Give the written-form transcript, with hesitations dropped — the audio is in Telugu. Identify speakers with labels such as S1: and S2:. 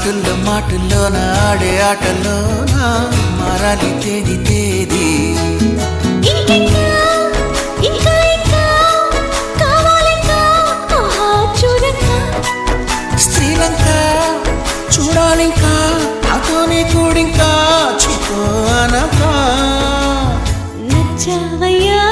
S1: మాటల్లో మాటల్లోన ఆడే ఆటల్లోన మారాలి తేది తేది స్త్రీలంక చూడాలింకా నాతోనే కూడింకా చూపో అనకా
S2: నచ్చావయ్యా